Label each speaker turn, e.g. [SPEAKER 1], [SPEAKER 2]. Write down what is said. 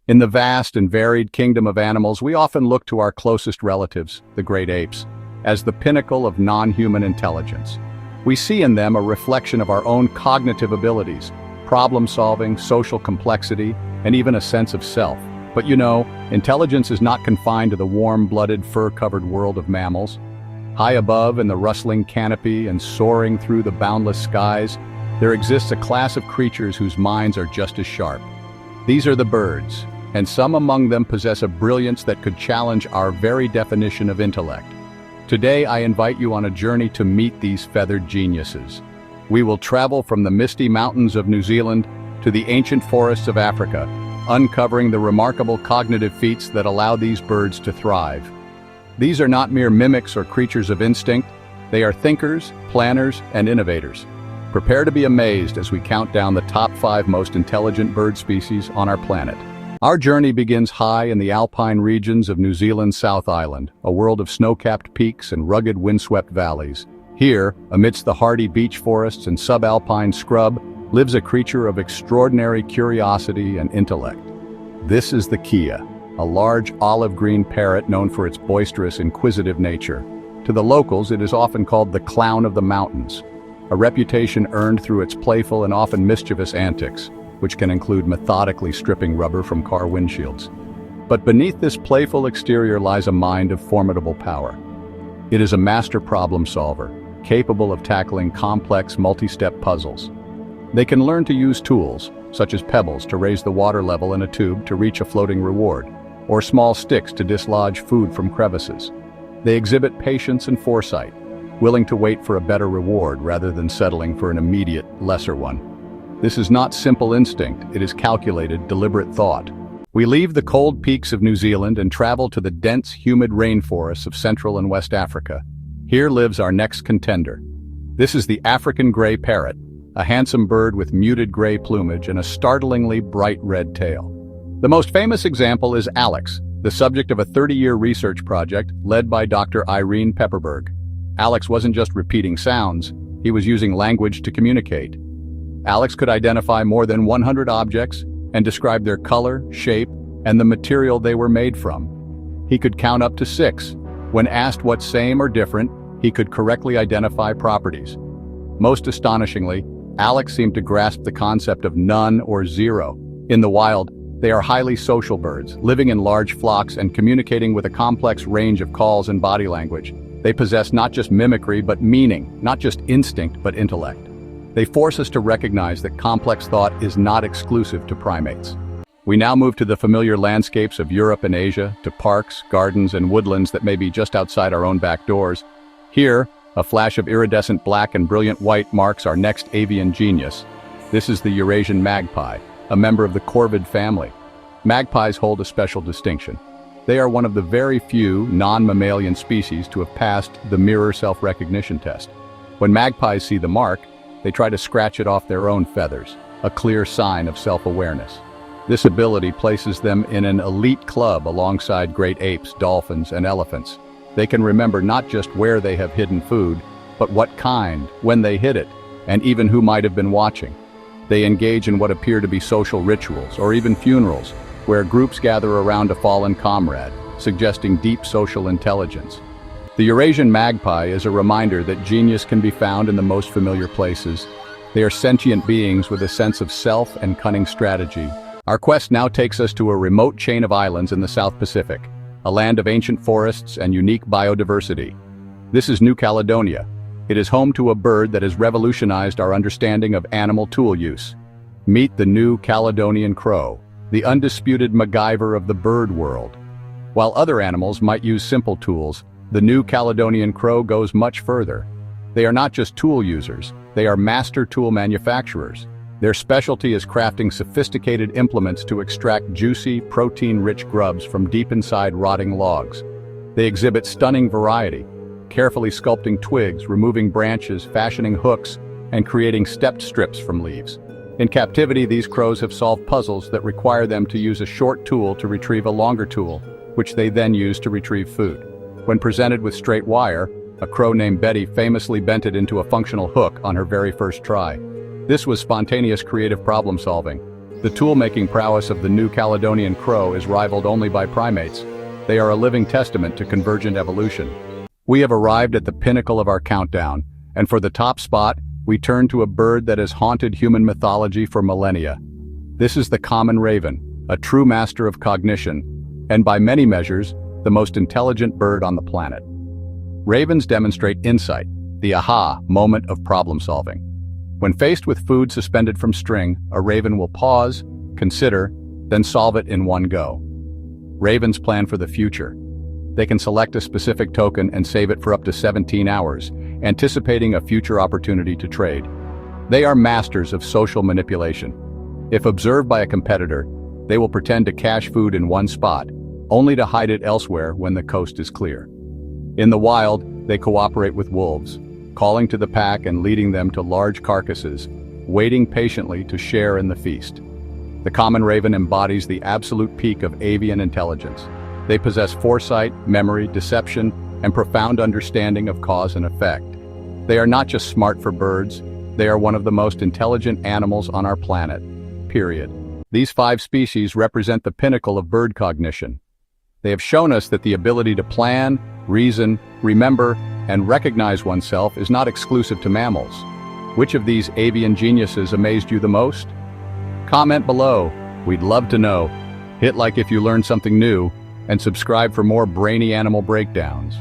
[SPEAKER 1] In the vast and varied kingdom of animals, we often look to our closest relatives, the great apes, as the pinnacle of non-human intelligence. We see in them a reflection of our own cognitive abilities, problem-solving, social complexity, and even a sense of self. But you know, intelligence is not confined to the warm-blooded, fur-covered world of mammals. High above in the rustling canopy and soaring through the boundless skies, there exists a class of creatures whose minds are just as sharp. These are the birds, and some among them possess a brilliance that could challenge our very definition of intellect. Today, I invite you on a journey to meet these feathered geniuses. We will travel from the misty mountains of New Zealand to the ancient forests of Africa, uncovering the remarkable cognitive feats that allow these birds to thrive. These are not mere mimics or creatures of instinct. They are thinkers, planners, and innovators. Prepare to be amazed as we count down the top 5 most intelligent bird species on our planet. Our journey begins high in the alpine regions of New Zealand's South Island, a world of snow-capped peaks and rugged windswept valleys. Here, amidst the hardy beech forests and subalpine scrub, lives a creature of extraordinary curiosity and intellect. This is the kea, a large olive-green parrot known for its boisterous, inquisitive nature. To the locals, it is often called the clown of the mountains, a reputation earned through its playful and often mischievous antics, which can include methodically stripping rubber from car windshields. But beneath this playful exterior lies a mind of formidable power. It is a master problem solver, capable of tackling complex multi-step puzzles. They can learn to use tools, such as pebbles to raise the water level in a tube to reach a floating reward, or small sticks to dislodge food from crevices. They exhibit patience and foresight, willing to wait for a better reward rather than settling for an immediate, lesser one. This is not simple instinct, it is calculated, deliberate thought. We leave the cold peaks of New Zealand and travel to the dense, humid rainforests of Central and West Africa. Here lives our next contender. This is the African gray parrot, a handsome bird with muted gray plumage and a startlingly bright red tail. The most famous example is Alex, the subject of a 30-year research project led by Dr. Irene Pepperberg. Alex wasn't just repeating sounds, he was using language to communicate. Alex could identify more than 100 objects and describe their color, shape, and the material they were made from. He could count up to 6. When asked what's same or different, he could correctly identify properties. Most astonishingly, Alex seemed to grasp the concept of none or zero. In the wild, they are highly social birds, living in large flocks and communicating with a complex range of calls and body language. They possess not just mimicry but meaning, not just instinct but intellect. They force us to recognize that complex thought is not exclusive to primates. We now move to the familiar landscapes of Europe and Asia, to parks, gardens, and woodlands that may be just outside our own back doors. Here, a flash of iridescent black and brilliant white marks our next avian genius. This is the Eurasian magpie, a member of the corvid family. Magpies hold a special distinction. They are one of the very few non-mammalian species to have passed the mirror self-recognition test. When magpies see the mark, they try to scratch it off their own feathers, a clear sign of self-awareness. This ability places them in an elite club alongside great apes, dolphins, and elephants. They can remember not just where they have hidden food, but what kind, when they hid it, and even who might have been watching. They engage in what appear to be social rituals, or even funerals, where groups gather around a fallen comrade, suggesting deep social intelligence. The Eurasian magpie is a reminder that genius can be found in the most familiar places. They are sentient beings with a sense of self and cunning strategy. Our quest now takes us to a remote chain of islands in the South Pacific, a land of ancient forests and unique biodiversity. This is New Caledonia. It is home to a bird that has revolutionized our understanding of animal tool use. Meet the New Caledonian Crow, the undisputed MacGyver of the bird world. While other animals might use simple tools, the New Caledonian Crow goes much further. They are not just tool users, they are master tool manufacturers. Their specialty is crafting sophisticated implements to extract juicy, protein-rich grubs from deep inside rotting logs. They exhibit stunning variety, carefully sculpting twigs, removing branches, fashioning hooks, and creating stepped strips from leaves. In captivity, these crows have solved puzzles that require them to use a short tool to retrieve a longer tool, which they then use to retrieve food. When presented with straight wire, a crow named Betty famously bent it into a functional hook on her very first try. This was spontaneous creative problem solving. The tool-making prowess of the new Caledonian Crow is rivaled only by primates. They are a living testament to convergent evolution. We have arrived at the pinnacle of our countdown, and for the top spot, we turn to a bird that has haunted human mythology for millennia. This is the common raven, a true master of cognition, and by many measures, the most intelligent bird on the planet. Ravens demonstrate insight, the aha moment of problem-solving. When faced with food suspended from string, a raven will pause, consider, then solve it in one go. Ravens plan for the future. They can select a specific token and save it for up to 17 hours, anticipating a future opportunity to trade. They are masters of social manipulation. If observed by a competitor, they will pretend to cache food in one spot, only to hide it elsewhere when the coast is clear. In the wild, they cooperate with wolves, calling to the pack and leading them to large carcasses, waiting patiently to share in the feast. The common raven embodies the absolute peak of avian intelligence. They possess foresight, memory, deception, and profound understanding of cause and effect. They are not just smart for birds, they are one of the most intelligent animals on our planet, period. These 5 species represent the pinnacle of bird cognition. They have shown us that the ability to plan, reason, remember, and recognize oneself is not exclusive to mammals. Which of these avian geniuses amazed you the most? Comment below. We'd love to know. Hit like if you learned something new, and subscribe for more brainy animal breakdowns.